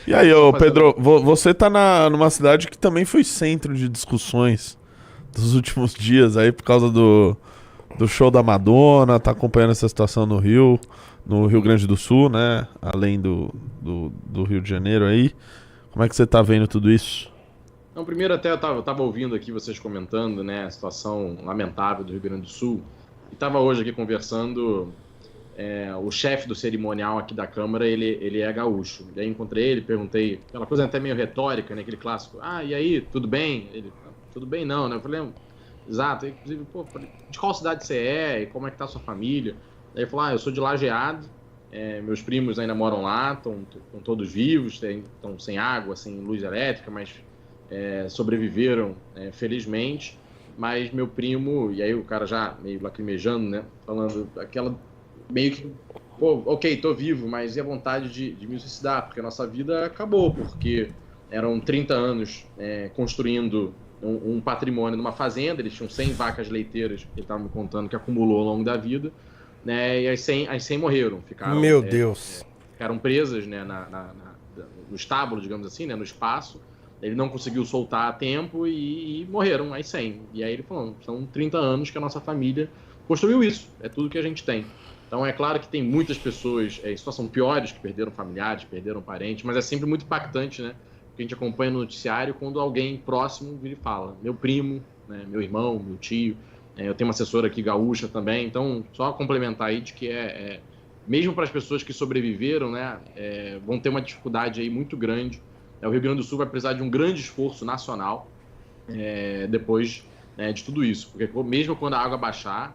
E aí, ô Fazendo... Pedro, você tá numa cidade que também foi centro de discussões dos últimos dias aí por causa do show da Madonna, tá acompanhando essa situação no Rio Grande do Sul, né? Além do Rio de Janeiro aí. Como é que você tá vendo tudo isso? Não, primeiro até eu tava ouvindo aqui vocês comentando, né, a situação lamentável do Rio Grande do Sul. E estava hoje aqui conversando, o chefe do cerimonial aqui da Câmara, ele é gaúcho. E aí encontrei ele, perguntei, aquela coisa até meio retórica, né, aquele clássico, e aí, tudo bem? Ele, tudo bem não, né? Eu falei, exato, inclusive, pô, de qual cidade você é e como é que tá a sua família? Aí ele falou, eu sou de Lajeado, meus primos ainda moram lá, estão todos vivos, estão sem água, sem luz elétrica, mas sobreviveram, felizmente. Mas meu primo, e aí o cara já meio lacrimejando, né? Falando aquela meio que, pô, ok, tô vivo, mas e a vontade de me suicidar? Porque a nossa vida acabou, porque eram 30 anos construindo um patrimônio numa fazenda, eles tinham 100 vacas leiteiras, ele estava me contando que acumulou ao longo da vida, né? E as 100 morreram, Meu Deus. ficaram presas, né, no estábulo, digamos assim, né, no espaço. Ele não conseguiu soltar a tempo e morreram as 100. E aí ele falou, são 30 anos que a nossa família construiu isso, é tudo que a gente tem. Então é claro que tem muitas pessoas em situação piores, que perderam familiares, perderam parentes, mas é sempre muito impactante, né? Porque a gente acompanha no noticiário quando alguém próximo vira e fala, meu primo, né, meu irmão, meu tio, eu tenho uma assessora aqui gaúcha também, então só complementar aí de que mesmo para as pessoas que sobreviveram, né, vão ter uma dificuldade aí muito grande. O Rio Grande do Sul vai precisar de um grande esforço nacional depois, né, de tudo isso. Porque mesmo quando a água baixar,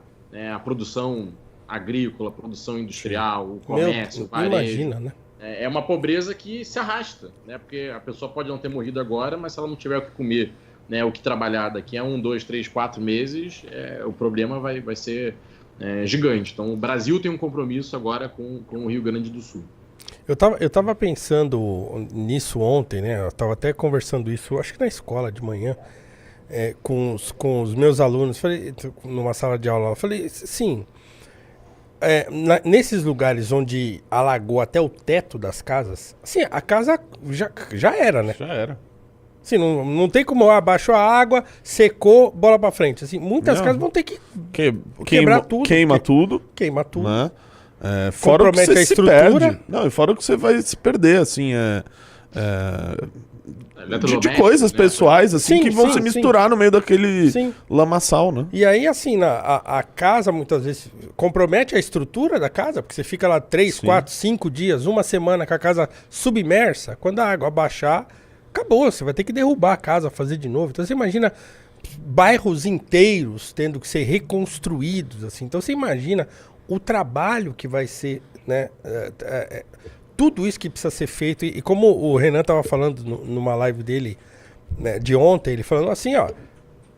a produção agrícola, a produção industrial, o comércio, o varejo... Imagina, né? É uma pobreza que se arrasta, né? Porque a pessoa pode não ter morrido agora, mas se ela não tiver o que comer, né, o que trabalhar daqui a 1, 2, 3, 4 meses, o problema vai ser gigante. Então, o Brasil tem um compromisso agora com o Rio Grande do Sul. Eu tava pensando nisso ontem, né? Eu tava até conversando isso, acho que na escola de manhã, com os meus alunos. Falei, numa sala de aula, eu falei, sim, nesses lugares onde alagou até o teto das casas, assim, a casa já era, né? Já era. Assim, não tem como, baixou a água, secou, bola pra frente. Assim, muitas casas vão ter que quebrar tudo. Queima tudo. Queima tudo. Né? Fora o que você Compromete a se estrutura. perde. Não, e fora o que você vai se perder, assim, de coisas pessoais, assim, Sim, que vão sim, se misturar no meio daquele Sim. lamaçal, né? E aí, assim, a casa muitas vezes compromete a estrutura da casa, porque você fica lá 3, Sim. 4, 5 dias, uma semana com a casa submersa. Quando a água baixar, acabou. Você vai ter que derrubar a casa, fazer de novo. Então você imagina bairros inteiros tendo que ser reconstruídos, assim. Então você imagina o trabalho que vai ser, né? Tudo isso que precisa ser feito. E como o Renan estava falando numa live dele, né, de ontem, ele falando assim, ó.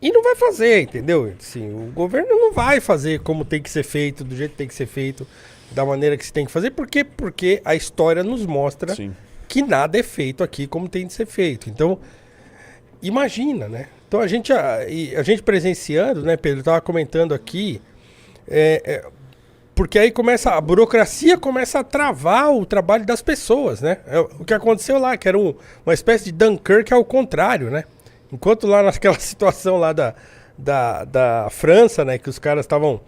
E não vai fazer, entendeu? Assim, o governo não vai fazer como tem que ser feito, do jeito que tem que ser feito, da maneira que se tem que fazer. Por quê? Porque a história nos mostra Sim. que nada é feito aqui como tem de ser feito. Então, imagina, né? Então a gente presenciando, né, Pedro, estava comentando aqui, porque aí a burocracia começa a travar o trabalho das pessoas, né? O que aconteceu lá, que era uma espécie de Dunkirk ao contrário, né? Enquanto lá naquela situação lá da França, né, que os caras estavam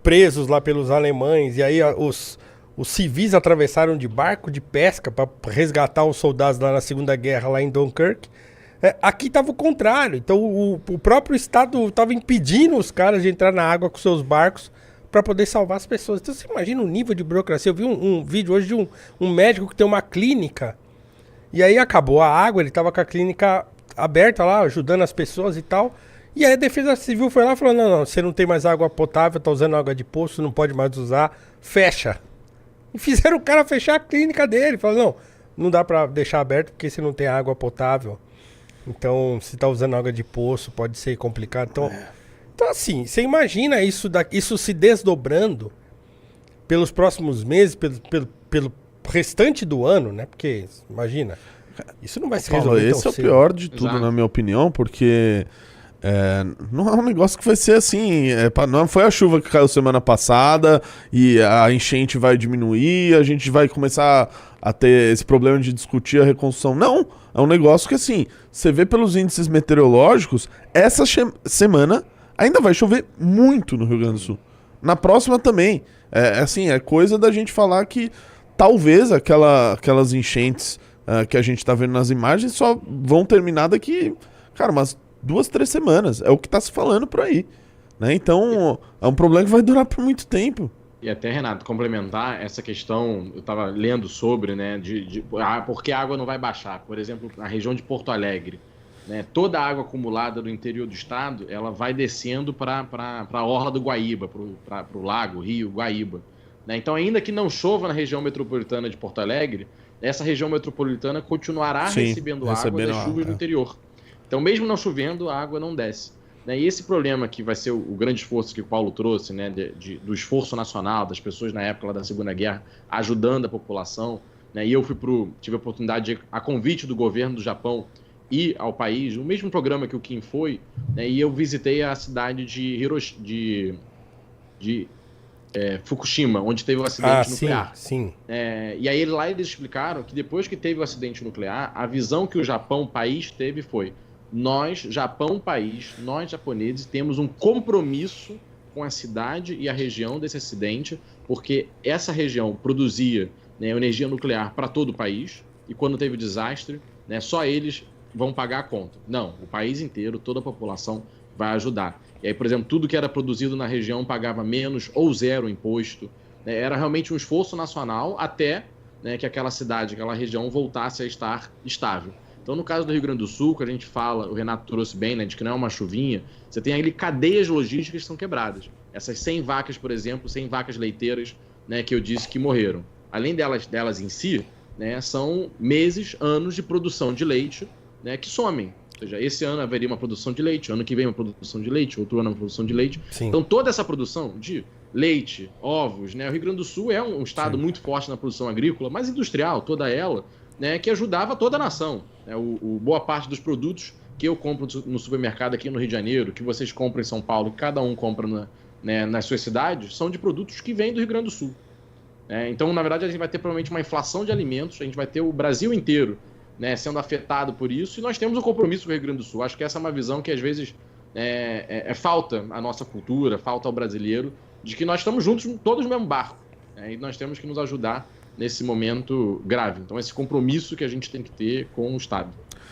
presos lá pelos alemães, e aí os civis atravessaram de barco de pesca para resgatar os soldados lá na Segunda Guerra, lá em Dunkirk. Aqui estava o contrário. Então o próprio Estado estava impedindo os caras de entrar na água com seus barcos para poder salvar as pessoas. Então você imagina o nível de burocracia. Eu vi um vídeo hoje de um médico que tem uma clínica, e aí acabou a água, ele estava com a clínica aberta lá, ajudando as pessoas e tal. E aí a Defesa Civil foi lá e falou, não, você não tem mais água potável, tá usando água de poço, não pode mais usar, fecha. E fizeram o cara fechar a clínica dele. Falaram, não dá pra deixar aberto porque você não tem água potável. Então, se tá usando água de poço, pode ser complicado. Então assim, você imagina isso se desdobrando pelos próximos meses, pelo restante do ano, né? Porque, imagina, isso não vai se resolver tão esse é o cedo. pior de tudo, Exato. na minha opinião, porque Não é um negócio que vai ser assim. Não foi a chuva que caiu semana passada e a enchente vai diminuir, a gente vai começar a ter esse problema de discutir a reconstrução. Não, é um negócio que assim, você vê pelos índices meteorológicos, essa semana ainda vai chover muito no Rio Grande do Sul. Na próxima também. É coisa da gente falar que talvez aquelas enchentes que a gente tá vendo nas imagens só vão terminar daqui, cara, umas 2, 3 semanas. É o que tá se falando por aí. Né? Então, é um problema que vai durar por muito tempo. E até, Renato, complementar essa questão, eu estava lendo sobre, né, por que a água não vai baixar. Por exemplo, na região de Porto Alegre, né, toda a água acumulada no interior do estado, ela vai descendo para a orla do Guaíba, para o lago, rio, Guaíba. Né? Então, ainda que não chova na região metropolitana de Porto Alegre, essa região metropolitana continuará recebendo água das chuvas do interior. Então, mesmo não chovendo, a água não desce. Né? E esse problema que vai ser o grande esforço que o Paulo trouxe, né, do esforço nacional, das pessoas na época lá da Segunda Guerra, ajudando a população. Né? E eu tive a oportunidade, a convite do governo do Japão, ir ao país, o mesmo programa que o Kim foi, né, e eu visitei a cidade de Fukushima, onde teve o acidente nuclear. Sim. E aí lá eles explicaram que depois que teve o acidente nuclear, a visão que o Japão, país, teve foi: nós, Japão, país, nós japoneses, temos um compromisso com a cidade e a região desse acidente, porque essa região produzia, né, energia nuclear para todo o país, e quando teve o desastre, né, só eles vão pagar a conta. Não, o país inteiro, toda a população vai ajudar. E aí, por exemplo, tudo que era produzido na região pagava menos ou zero imposto. Né? Era realmente um esforço nacional até, né, que aquela cidade, aquela região voltasse a estar estável. Então, no caso do Rio Grande do Sul, que a gente fala, o Renato trouxe bem, né, de que não é uma chuvinha, você tem ali cadeias logísticas que são quebradas. Essas 100 vacas, por exemplo, 100 vacas leiteiras, né, que eu disse que morreram. Além delas em si, né, são meses, anos de produção de leite, né, que somem. Ou seja, esse ano haveria uma produção de leite, ano que vem uma produção de leite, outro ano uma produção de leite. Sim. Então, toda essa produção de leite, ovos, né, o Rio Grande do Sul é um estado muito forte na produção agrícola, mas industrial, toda ela, né, que ajudava toda a nação. Né, boa parte dos produtos que eu compro no supermercado aqui no Rio de Janeiro, que vocês compram em São Paulo, que cada um compra nas suas cidades, são de produtos que vêm do Rio Grande do Sul. Então, na verdade, a gente vai ter provavelmente uma inflação de alimentos, a gente vai ter o Brasil inteiro, né, sendo afetado por isso, e nós temos um compromisso com o Rio Grande do Sul. Acho que essa é uma visão que, às vezes, falta à nossa cultura, falta ao brasileiro, de que nós estamos juntos, todos no mesmo barco, né, e nós temos que nos ajudar nesse momento grave. Então, esse compromisso que a gente tem que ter com o Estado.